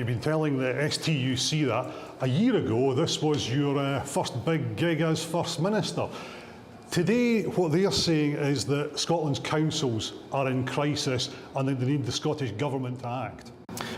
you've been telling the STUC that. A year ago, this was your first big gig as First Minister. Today, what they're saying is that Scotland's councils are in crisis and that they need the Scottish Government to act.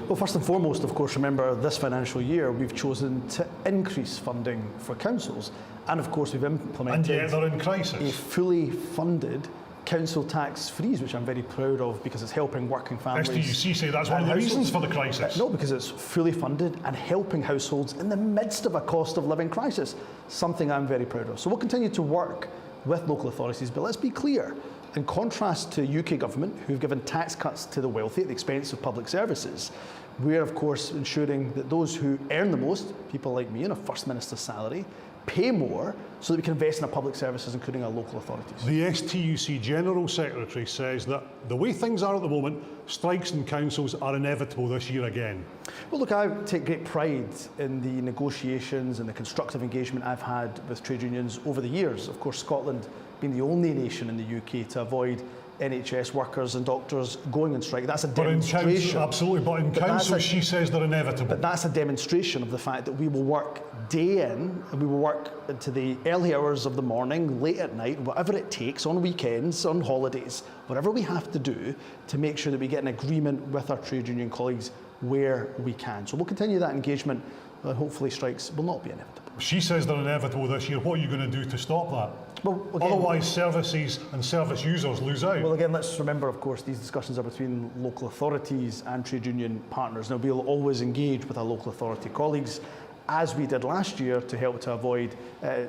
Well, first and foremost, of course, remember this financial year we've chosen to increase funding for councils, and of course we've implemented and yet they're in crisis. A fully funded council tax freeze, which I'm very proud of because it's helping working families. STUC say that's one of the reasons for the crisis. No, because it's fully funded and helping households in the midst of a cost of living crisis, something I'm very proud of. So we'll continue to work with local authorities, but let's be clear, in contrast to UK government, who've given tax cuts to the wealthy at the expense of public services, we're of course ensuring that those who earn the most, people like me on a First Minister's salary, pay more so that we can invest in our public services, including our local authorities. The STUC General Secretary says that the way things are at the moment, strikes in councils are inevitable this year again. Well, look, I take great pride in the negotiations and the constructive engagement I've had with trade unions over the years. Of course, Scotland being the only nation in the UK to avoid NHS workers and doctors going on strike. That's a demonstration. Absolutely, but in council she says they're inevitable. But that's a demonstration of the fact that we will work day in and we will work into the early hours of the morning, late at night, whatever it takes, on weekends, on holidays, whatever we have to do to make sure that we get an agreement with our trade union colleagues where we can. So we'll continue that engagement and hopefully strikes will not be inevitable. She says they're inevitable this year. What are you going to do to stop that? Well, again, otherwise services and service users lose out. Well, again, let's remember, of course, these discussions are between local authorities and trade union partners. Now, we'll always engage with our local authority colleagues, as we did last year, to help to avoid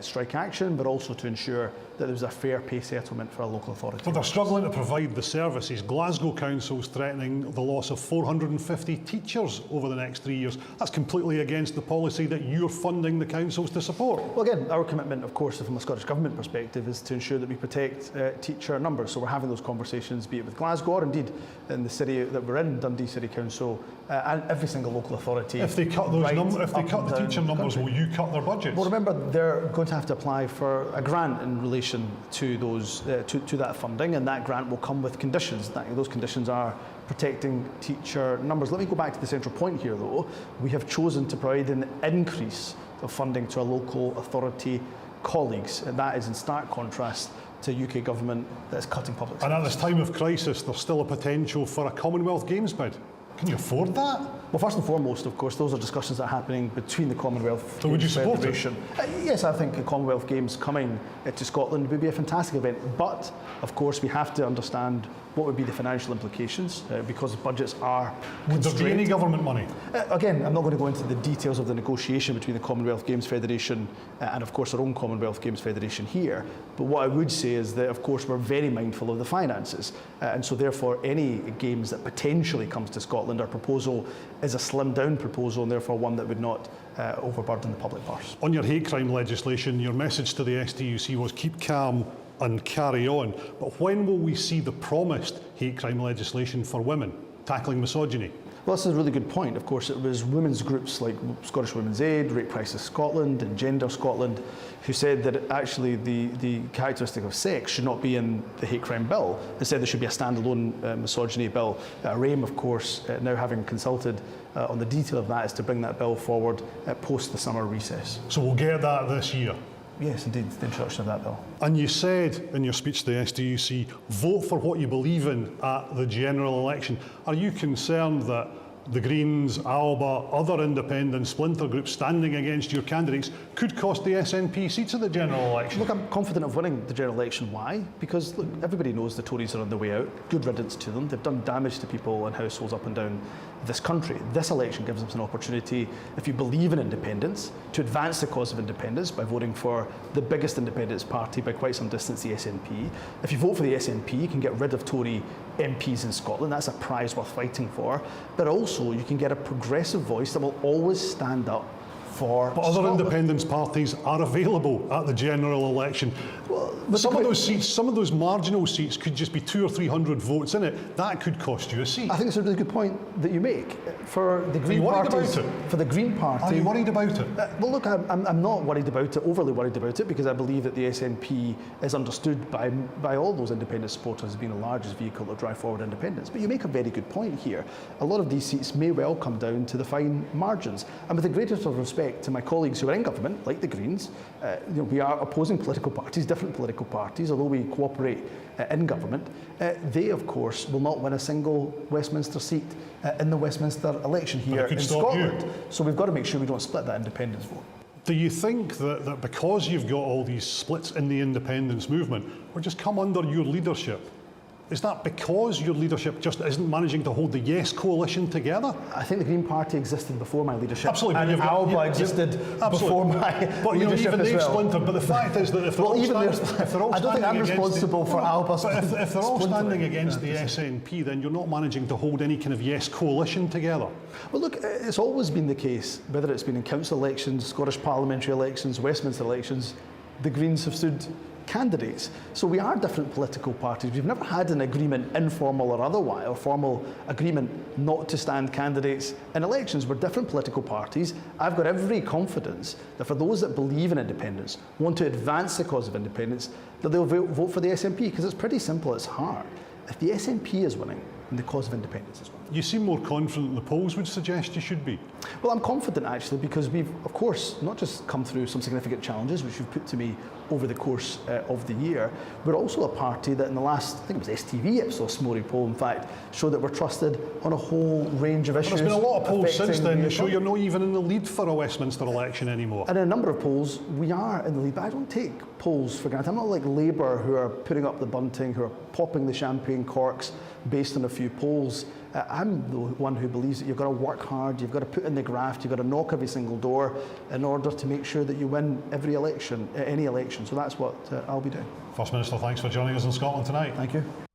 strike action, but also to ensure that there was a fair pay settlement for our local authorities. But they're struggling to provide the services. Glasgow Council's threatening the loss of 450 teachers over the next 3 years. That's completely against the policy that you're funding the councils to support. Well, again, our commitment, of course, from a Scottish Government perspective, is to ensure that we protect teacher numbers. So we're having those conversations, be it with Glasgow or indeed in the city that we're in, Dundee City Council, and every single local authority. If they cut those if they cut the teacher numbers, will you cut their budgets? Well, remember, they're going to have to apply for a grant in relation to those to that funding, and that grant will come with conditions. Those conditions are protecting teacher numbers. Let me go back to the central point here, though. We have chosen to provide an increase of funding to our local authority colleagues, and that is in stark contrast to UK government that's cutting public services. And at this time of crisis, there's still a potential for a Commonwealth Games bid. Can you afford that? Well, first and foremost, of course, those are discussions that are happening between the Commonwealth So would you support Federation. Yes, I think the Commonwealth Games coming to Scotland would be a fantastic event. But, of course, we have to understand what would be the financial implications because budgets are constrained. Would there be any government money? Again, I'm not going to go into the details of the negotiation between the Commonwealth Games Federation and, of course, our own Commonwealth Games Federation here. But what I would say is that, of course, we're very mindful of the finances. And so, therefore, any games that potentially comes to Scotland, our proposal is a slimmed-down proposal and, therefore, one that would not overburden the public purse. On your hate crime legislation, your message to the STUC was keep calm and carry on. But when will we see the promised hate crime legislation for women, tackling misogyny? Well, this is a really good point. Of course, it was women's groups like Scottish Women's Aid, Rape Crisis Scotland and Gender Scotland who said that actually the characteristic of sex should not be in the hate crime bill. Instead, there should be a standalone misogyny bill. Our aim, of course, now having consulted on the detail of that, is to bring that bill forward post the summer recess. So we'll get that this year? Yes, indeed, the introduction of that bill. And you said in your speech to the STUC, vote for what you believe in at the general election. Are you concerned that the Greens, ALBA, other independent splinter groups standing against your candidates could cost the SNP seats at the general election? Look, I'm confident of winning the general election. Why? Because, look, everybody knows the Tories are on their way out. Good riddance to them. They've done damage to people and households up and down this country. This election gives us an opportunity, if you believe in independence, to advance the cause of independence by voting for the biggest independence party by quite some distance, the SNP. If you vote for the SNP, you can get rid of Tory MPs in Scotland. That's a prize worth fighting for. But also, you can get a progressive voice that will always stand up for But other Scotland. independence parties are available at the general election. Some of those seats, some of those marginal seats could just be 200 or 300 votes in it. That could cost you a seat. I think it's a really good point that you make. For the Green you worried parties, about it? for the Green Party, Are you worried about it? well, look, I'm not worried about it, overly worried about it, because I believe that the SNP is understood by all those independent supporters as being the largest vehicle to drive forward independence. But you make a very good point here. A lot of these seats may well come down to the fine margins. And with the greatest of respect to my colleagues who are in government, like the Greens, we are opposing political parties, different political parties, although we cooperate in government. They, of course, will not win a single Westminster seat in the Westminster election here in Scotland. So we've got to make sure we don't split that independence vote. Do you think that because you've got all these splits in the independence movement, or just come under your leadership, is that because your leadership just isn't managing to hold the Yes coalition together? I think the Green Party existed before my leadership. Absolutely. And Alba existed before my leadership even as they've well. splintered. But the fact is that if they're all I don't think I'm responsible for Alba. But if they're all standing against the 100%. SNP, then you're not managing to hold any kind of Yes coalition together. Well, look, it's always been the case, whether it's been in council elections, Scottish parliamentary elections, Westminster elections, the Greens have stood candidates. So we are different political parties. We've never had an agreement, informal or otherwise, or formal agreement not to stand candidates in elections. We're different political parties. I've got every confidence that for those that believe in independence, want to advance the cause of independence, that they'll vote for the SNP, because it's pretty simple, it's hard. If the SNP is winning, then the cause of independence is winning. You seem more confident than the polls would suggest you should be. Well, I'm confident actually, because we've, of course, not just come through some significant challenges, which you've put to me over the course of the year, we're also a party that in the last, I think it was STV Ipsos Mori poll, in fact, showed that we're trusted on a whole range of issues. There's been a lot of polls since then that show the you're not even in the lead for a Westminster election anymore. And in a number of polls, we are in the lead, but I don't take polls for granted. I'm not like Labour, who are putting up the bunting, who are popping the champagne corks based on a few polls. I'm the one who believes that you've got to work hard, you've got to put in the graft, you've got to knock every single door in order to make sure that you win every election, any election. So that's what I'll be doing. First Minister, thanks for joining us in Scotland tonight. Thank you.